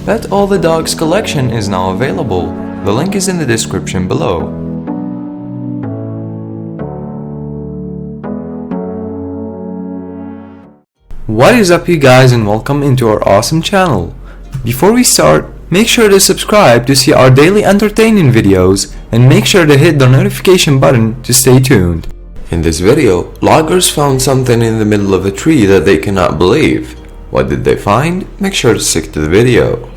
Pet All the Dogs collection is now available. The link is in the description below. What is up, you guys, and welcome into our awesome channel. Before we start, make sure to subscribe to see our daily entertaining videos and make sure to hit the notification button to stay tuned. In this video, loggers found something in the middle of a tree that they cannot believe. What did they find? Make sure to stick to the video.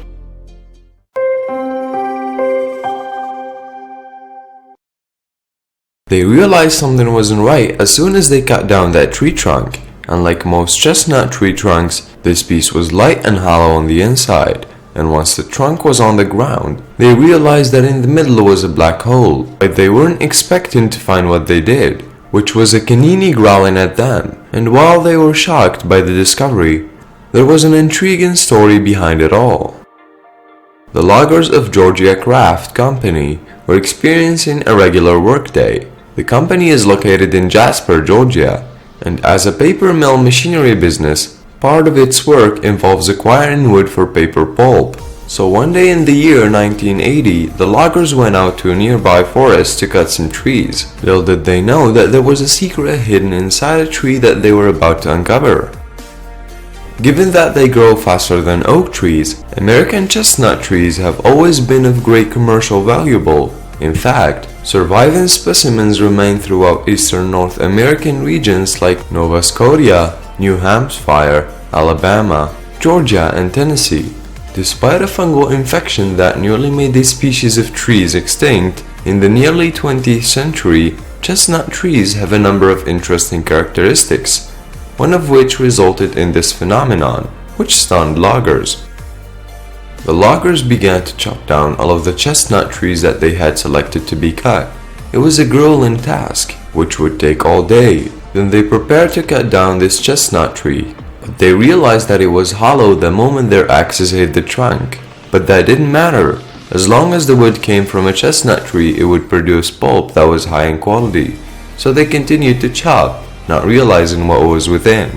They realized something wasn't right as soon as they cut down that tree trunk. Unlike most chestnut tree trunks, this piece was light and hollow on the inside, and once the trunk was on the ground, they realized that in the middle was a black hole, but they weren't expecting to find what they did, which was a canini growling at them. And while they were shocked by the discovery, there was an intriguing story behind it all. The loggers of Georgia Craft Company were experiencing a regular workday. The company is located in Jasper, Georgia, and as a paper mill machinery business, part of its work involves acquiring wood for paper pulp. So one day in the year 1980, the loggers went out to a nearby forest to cut some trees. Little did they know that there was a secret hidden inside a tree that they were about to uncover. Given that they grow faster than oak trees, American chestnut trees have always been of great commercial value. In fact, surviving specimens remain throughout eastern North American regions like Nova Scotia, New Hampshire, Alabama, Georgia, and Tennessee. Despite a fungal infection that nearly made these species of trees extinct, in the nearly 20th century, chestnut trees have a number of interesting characteristics, one of which resulted in this phenomenon, which stunned loggers. The loggers began to chop down all of the chestnut trees that they had selected to be cut. It was a grueling task, which would take all day. Then they prepared to cut down this chestnut tree, but they realized that it was hollow the moment their axes hit the trunk. But that didn't matter. As long as the wood came from a chestnut tree, it would produce pulp that was high in quality. So they continued to chop, not realizing what was within.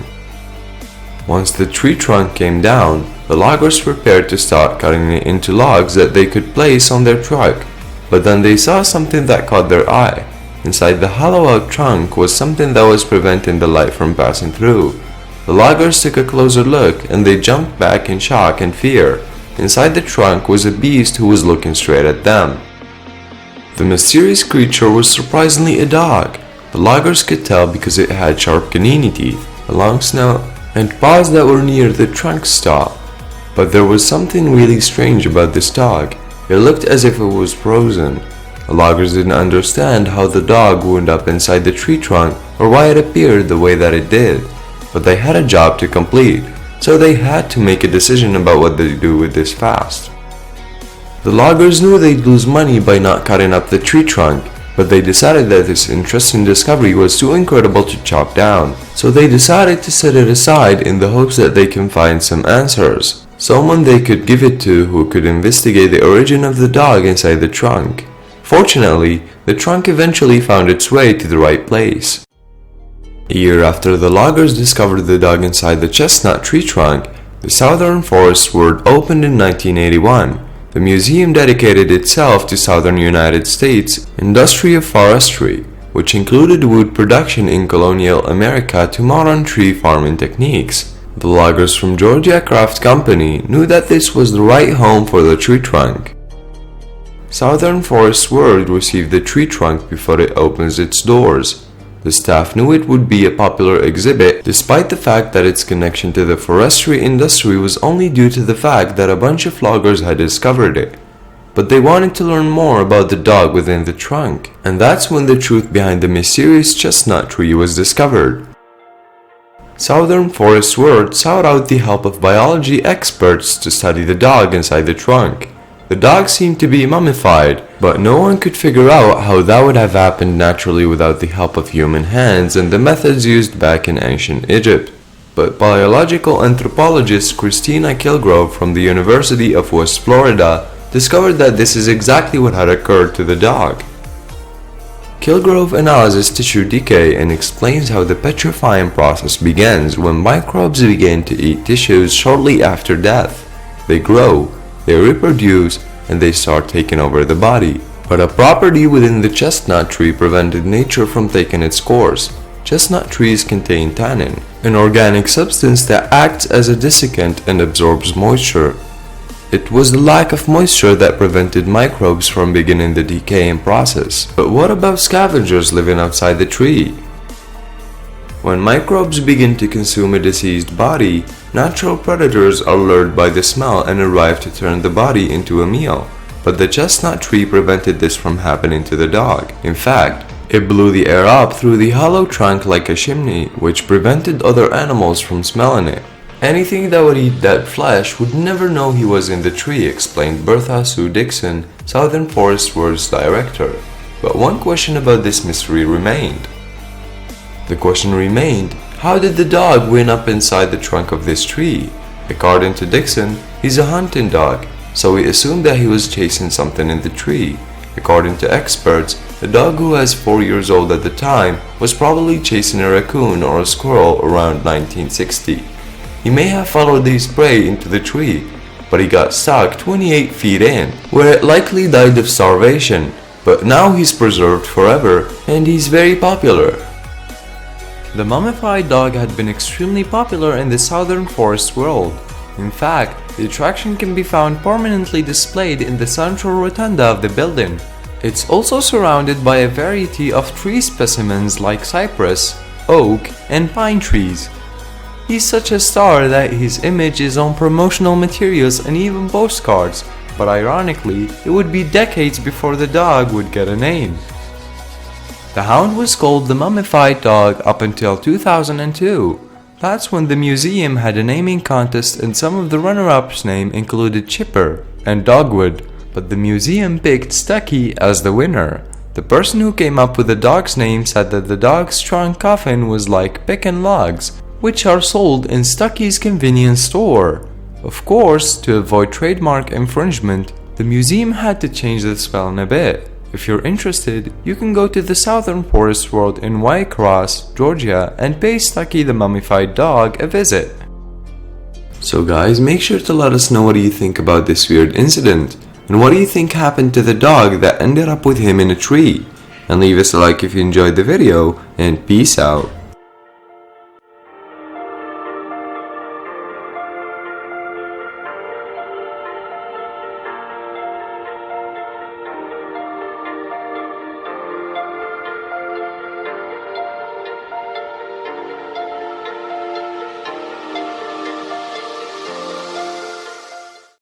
Once the tree trunk came down, the loggers prepared to start cutting it into logs that they could place on their truck. But then they saw something that caught their eye. Inside the hollowed trunk was something that was preventing the light from passing through. The loggers took a closer look and they jumped back in shock and fear. Inside the trunk was a beast who was looking straight at them. The mysterious creature was surprisingly a dog. The loggers could tell because it had sharp canine teeth, a long snout, and paws that were near the trunk stop. But there was something really strange about this dog. It looked as if it was frozen. The loggers didn't understand how the dog wound up inside the tree trunk or why it appeared the way that it did. But they had a job to complete, so they had to make a decision about what they do with this fast. The loggers knew they'd lose money by not cutting up the tree trunk, but they decided that this interesting discovery was too incredible to chop down, so they decided to set it aside in the hopes that they can find some answers. Someone they could give it to who could investigate the origin of the dog inside the trunk. Fortunately, the trunk eventually found its way to the right place. A year after the loggers discovered the dog inside the chestnut tree trunk, the Southern Forest World opened in 1981. The museum dedicated itself to Southern United States industry of forestry, which included wood production in colonial America to modern tree farming techniques. The loggers from Georgia Craft Company knew that this was the right home for the tree trunk. Southern Forest World received the tree trunk before it opens its doors. The staff knew it would be a popular exhibit despite the fact that its connection to the forestry industry was only due to the fact that a bunch of loggers had discovered it. But they wanted to learn more about the dog within the trunk, and that's when the truth behind the mysterious chestnut tree was discovered. Southern Forest World sought out the help of biology experts to study the dog inside the trunk. The dog seemed to be mummified, but no one could figure out how that would have happened naturally without the help of human hands and the methods used back in ancient Egypt. But biological anthropologist Christina Kilgrove from the University of West Florida discovered that this is exactly what had occurred to the dog. Kilgrove analyzes tissue decay and explains how the petrifying process begins when microbes begin to eat tissues shortly after death. They grow, they reproduce, and they start taking over the body. But a property within the chestnut tree prevented nature from taking its course. Chestnut trees contain tannin, an organic substance that acts as a desiccant and absorbs moisture. It was the lack of moisture that prevented microbes from beginning the decaying process. But what about scavengers living outside the tree? When microbes begin to consume a deceased body, natural predators are lured by the smell and arrive to turn the body into a meal. But the chestnut tree prevented this from happening to the dog. In fact, it blew the air up through the hollow trunk like a chimney, which prevented other animals from smelling it. Anything that would eat dead flesh would never know he was in the tree, explained Bertha Sue Dixon, Southern Forest Works director. But one question about this mystery remained. The question remained, how did the dog win up inside the trunk of this tree? According to Dixon, he's a hunting dog, so we assumed that he was chasing something in the tree. According to experts, the dog, who was 4 years old at the time, was probably chasing a raccoon or a squirrel around 1960. He may have followed his prey into the tree, but he got stuck 28 feet in, where it likely died of starvation. But now he's preserved forever, and he's very popular. The mummified dog had been extremely popular in the Southern Forest world. In fact, the attraction can be found permanently displayed in the central rotunda of the building. It's also surrounded by a variety of tree specimens like cypress, oak, and pine trees. He's such a star that his image is on promotional materials and even postcards, but ironically, it would be decades before the dog would get a name. The hound was called the Mummified Dog up until 2002. That's when the museum had a naming contest and some of the runner-ups' name included Chipper and Dogwood, but the museum picked Stucky as the winner. The person who came up with the dog's name said that the dog's trunk coffin was like pickin' logs, which are sold in Stucky's convenience store. Of course, to avoid trademark infringement, the museum had to change the spelling a bit. If you're interested, you can go to the Southern Forest World in Waycross, Georgia, and pay Stucky the Mummified Dog a visit. So guys, make sure to let us know what you think about this weird incident, and what do you think happened to the dog that ended up with him in a tree? And leave us a like if you enjoyed the video, and peace out.